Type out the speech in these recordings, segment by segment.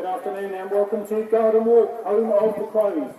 Good afternoon and welcome to Garden Walk, home of the Crows.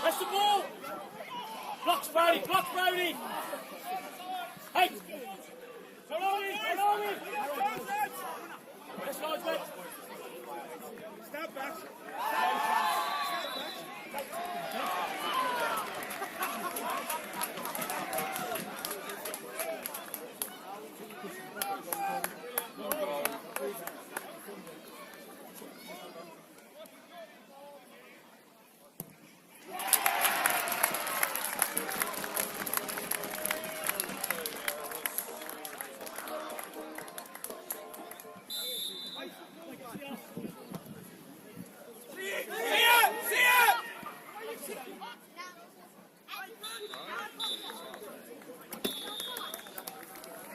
That's the ball! Blocks Brody! Hey! Follow me! Let's go, mate! Stand back!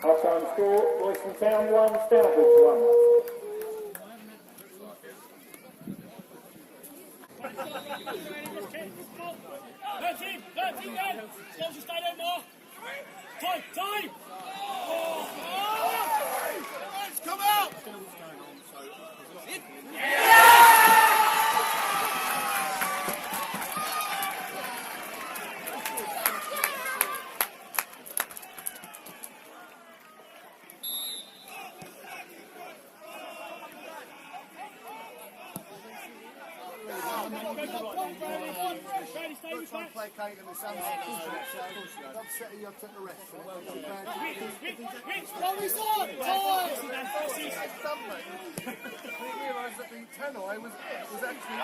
Half-time score, Royston Town 1, Stourbridge 1. Time! Come out! Trying to play Kate and the Sun's upset you took the rest. We realised that the Tannoy was actually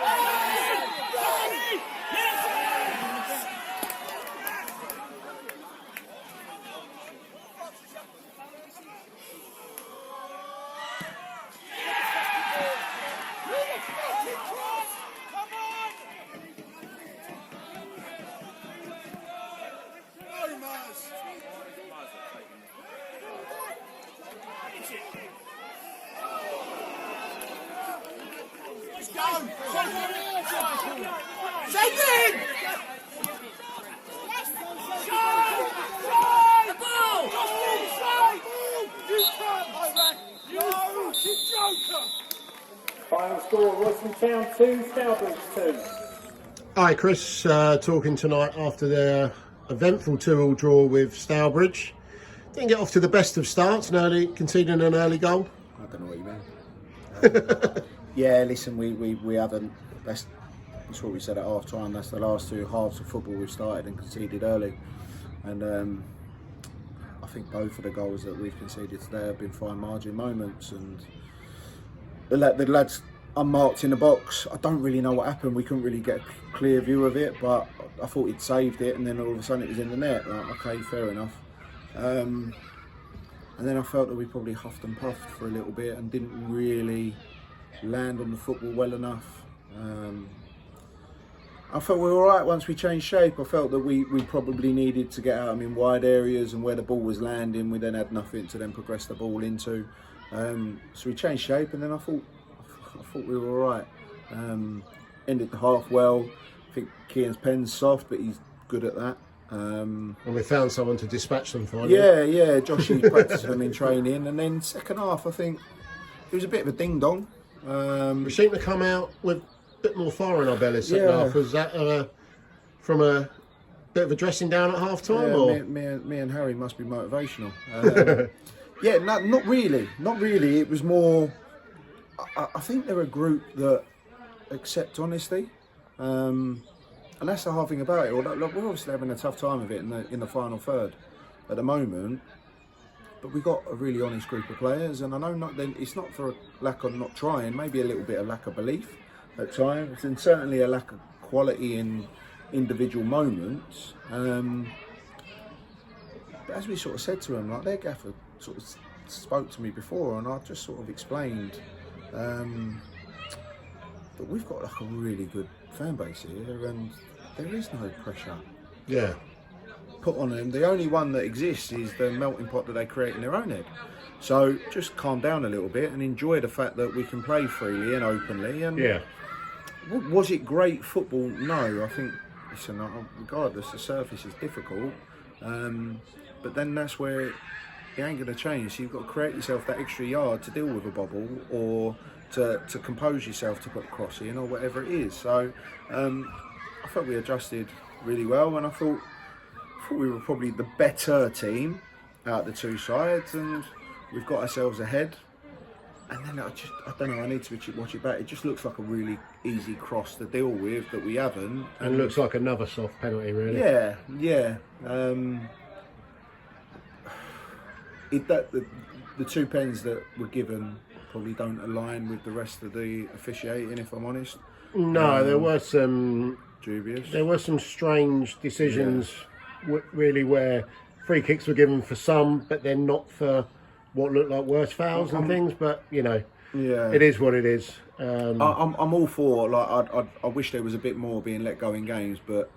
Final score, Royston Town 2, Stourbridge 2. Hi Chris, talking tonight after their eventful 2-2 draw with Stourbridge. Didn't get off to the best of starts, conceding an early goal. I don't know what you mean. Yeah, listen, we haven't. That's what we said at half time. That's the last two halves of football we've started and conceded early. And I think both of the goals that we've conceded today have been fine margin moments. And the lads unmarked in the box. I don't really know what happened. We couldn't really get a clear view of it, but I thought he'd saved it, and then all of a sudden it was in the net. Like, okay, fair enough. And then I felt that we probably huffed and puffed for a little bit and didn't really land on the football well enough. I felt we were alright once we changed shape. I felt that we probably needed to get out in wide areas, and where the ball was landing, we then had nothing to then progress the ball into. So we changed shape, and then I thought we were alright. Ended the half well. I think Kian's pen's soft, but he's good at that. And we found someone to dispatch them finally. Yeah, Joshy practiced them in training, and then second half I think it was a bit of a ding dong. We seem to come out with a bit more fire in our bellies second half. Was that from a bit of a dressing down at half time? Or? Me and Harry must be motivational. Not really. It was more. I think they're a group that accept honesty. And that's the hard thing about it. Look, we're obviously having a tough time of it in the final third at the moment. But we've got a really honest group of players, and I know it's not for a lack of not trying, maybe a little bit of lack of belief at times, and certainly a lack of quality in individual moments. But as we sort of said to them, like their gaffer sort of spoke to me before, and I just sort of explained that we've got like a really good fan base here, and there is no pressure. Yeah. Put on them. The only one that exists is the melting pot that they create in their own head. So just calm down a little bit and enjoy the fact that we can play freely and openly. And Yeah. Was it great football? No. I think, listen, regardless, the surface is difficult. But then that's where it ain't going to change. So you've got to create yourself that extra yard to deal with a bobble, or to compose yourself to put a cross in, or whatever it is. So I thought we adjusted really well, and I thought we were probably the better team out of the two sides, and we've got ourselves ahead. And then I don't know, I need to watch it back. It just looks like a really easy cross to deal with that we haven't. And looks like another soft penalty, really. Yeah. The two pens that were given probably don't align with the rest of the officiating, if I'm honest. No, there were some dubious. There were some strange decisions, really, where free kicks were given for some, but then not for what looked like worse fouls and things. But it is what it is. I'm all for, like, I wish there was a bit more being let go in games, but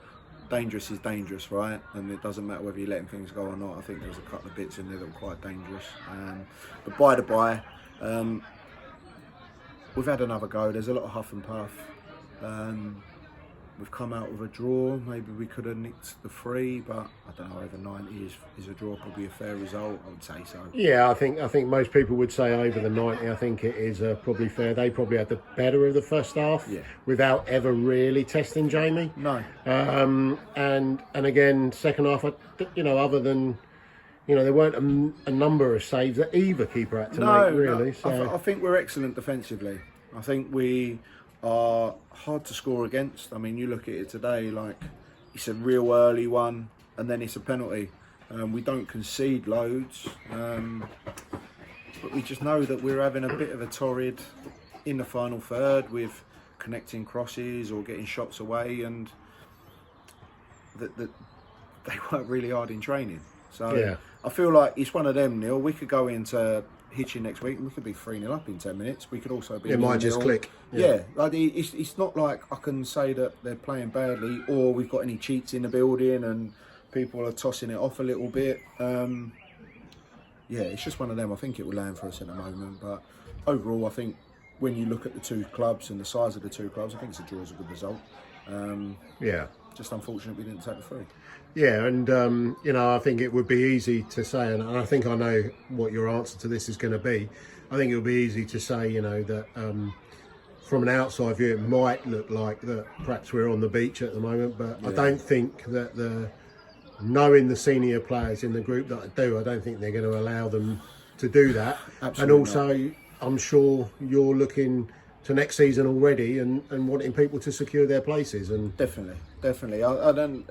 dangerous is dangerous, right? And it doesn't matter whether you're letting things go or not. I think there's a couple of bits in there that were quite dangerous. But by the by, we've had another go. There's a lot of huff and puff. We've come out with a draw. Maybe we could have nicked the 3, but I don't know. Over 90 is a draw probably a fair result? I would say so. Yeah, I think most people would say over the 90. I think it is probably fair. They probably had the better of the first half, without ever really testing Jamie. No. And again, second half, other than there weren't a number of saves that either keeper had to make, really. No. So I think we're excellent defensively. I think we are hard to score against. I mean, you look at it today, like it's a real early one, and then it's a penalty. We don't concede loads, but we just know that we're having a bit of a torrid in the final third with connecting crosses or getting shots away, and that they work really hard in training. So I feel like it's one of them, Neil. We could go into Hitchin next week and we could be 3-0 up in 10 minutes. We could also be... It might just click. Yeah, like it's not like I can say that they're playing badly or we've got any cheats in the building and people are tossing it off a little bit. It's just one of them. I think it will land for us at the moment. But overall, I think when you look at the two clubs and the size of the two clubs, I think it's a draw is a good result. Just unfortunate we didn't take the 3. Yeah, and I think it would be easy to say, and I think I know what your answer to this is going to be. I think it would be easy to say, that from an outside view, it might look like that perhaps we're on the beach at the moment, but I don't think that knowing the senior players in the group that I do, I don't think they're going to allow them to do that. Absolutely and also, not. I'm sure you're looking to next season already and wanting people to secure their places. And definitely. I don't.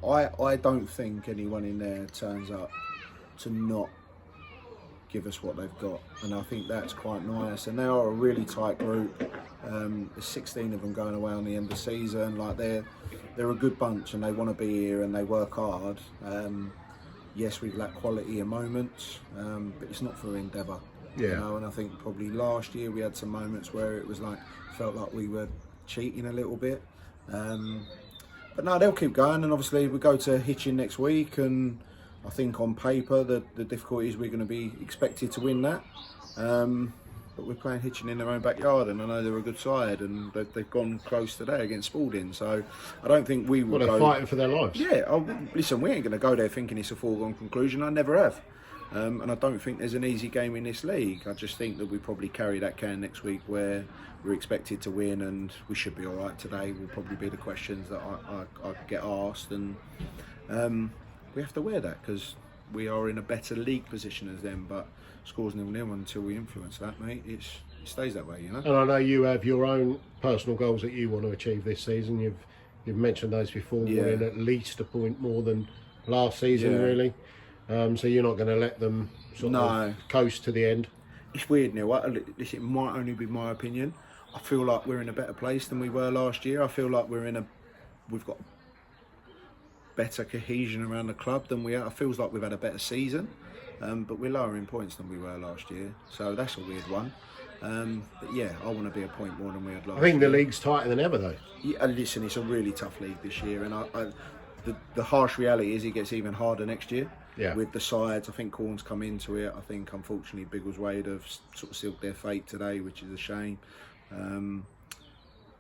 I don't think anyone in there turns up to not give us what they've got, and I think that's quite nice. And they are a really tight group. There's 16 of them going away on the end of the season. Like they're a good bunch, and they want to be here and they work hard. Yes, we've lacked quality in moments, but it's not for endeavour. And I think probably last year we had some moments where it was like felt like we were cheating a little bit. But no, they'll keep going, and obviously we go to Hitchin next week, and I think on paper the difficulty is we're going to be expected to win that. But we're playing Hitchin in their own backyard, and I know they're a good side, and they've gone close today against Spalding. So I don't think we will. Well, they're fighting for their lives. Yeah, listen, we ain't going to go there thinking it's a foregone conclusion. I never have. And I don't think there's an easy game in this league. I just think that we probably carry that can next week where we're expected to win, and we should be all right today. Will probably be the questions that I get asked, and we have to wear that because we are in a better league position as them. But scores 0-0 until we influence that, mate. it stays that way, you know. And I know you have your own personal goals that you want to achieve this season. You've mentioned those before. Yeah. Winning at least a point more than last season, Yeah. really. So you're not going to let them sort of coast to the end. It's weird, Neil. It might only be my opinion. I feel like we're in a better place than we were last year. I feel like we've got better cohesion around the club than we are. It feels like we've had a better season, but we're lower in points than we were last year. So that's a weird one. But yeah, I want to be a point more than we had last year. I think the league's tighter than ever, though. Yeah, listen, it's a really tough league this year, and the harsh reality is it gets even harder next year. Yeah. With the sides, I think Corn's come into it. I think, unfortunately, Biggleswade have sort of sealed their fate today, which is a shame.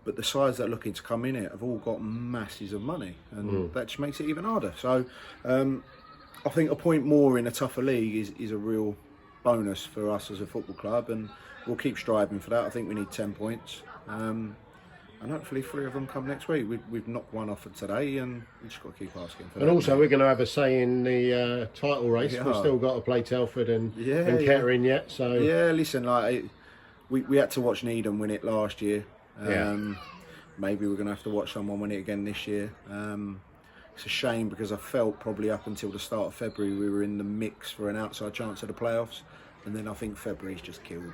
But the sides that are looking to come in it have all got masses of money, and that just makes it even harder. So I think a point more in a tougher league is a real bonus for us as a football club, and we'll keep striving for that. I think we need 10 points. And hopefully 3 of them come next week. We've knocked one off for today, and we just got to keep asking for that. And also, we're going to have a say in the title race. Yeah. We've still got to play Telford and Yeah. Kettering yet. So Yeah, listen, like we had to watch Needham win it last year. Maybe we're going to have to watch someone win it again this year. It's a shame because I felt probably up until the start of February we were in the mix for an outside chance of the playoffs, and then I think February's just killed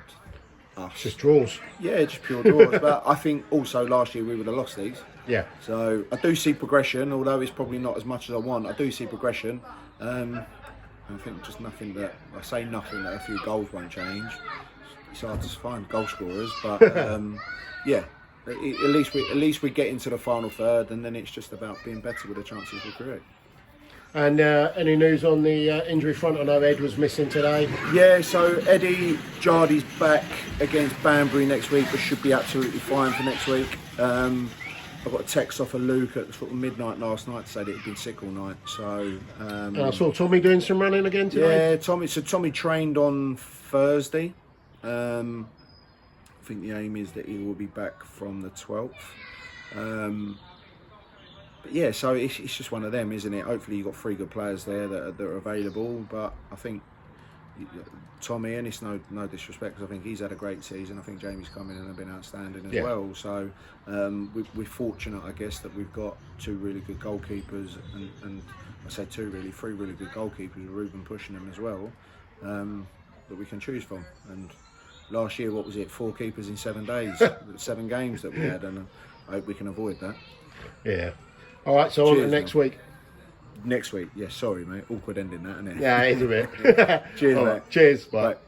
us. it's just draws. Yeah, just pure draws. But I think also last year we would have lost these. Yeah. So I do see progression, although it's probably not as much as I want. I do see progression. I think just nothing that a few goals won't change. It's hard to find goal scorers, but yeah, at least we get into the final third, and then it's just about being better with the chances we create. And any news on the injury front? I know Ed was missing today. Yeah, so Eddie Jardy's back against Banbury next week, but should be absolutely fine for next week. I got a text off of Luke at sort of midnight last night to say that he'd been sick all night. So And I saw Tommy doing some running again today. yeah, Tommy trained on Thursday. I think the aim is that he will be back from the 12th. But yeah, so it's just one of them, isn't it? Hopefully you've got 3 good players there that are available. But I think Tommy, and it's no disrespect, because I think he's had a great season. I think Jamie's come in and have been outstanding as well. So we're fortunate, I guess, that we've got 2 really good goalkeepers, and I say 3 really good goalkeepers, Ruben pushing them as well, that we can choose from. And last year, what was it, 4 keepers in 7 days, 7 games that we had, and I hope we can avoid that. Yeah. All right, so on to next week. Next week, yeah, sorry mate, awkward ending that, isn't it? Yeah, it is a bit. Cheers, All mate. right, cheers, bye. Bye.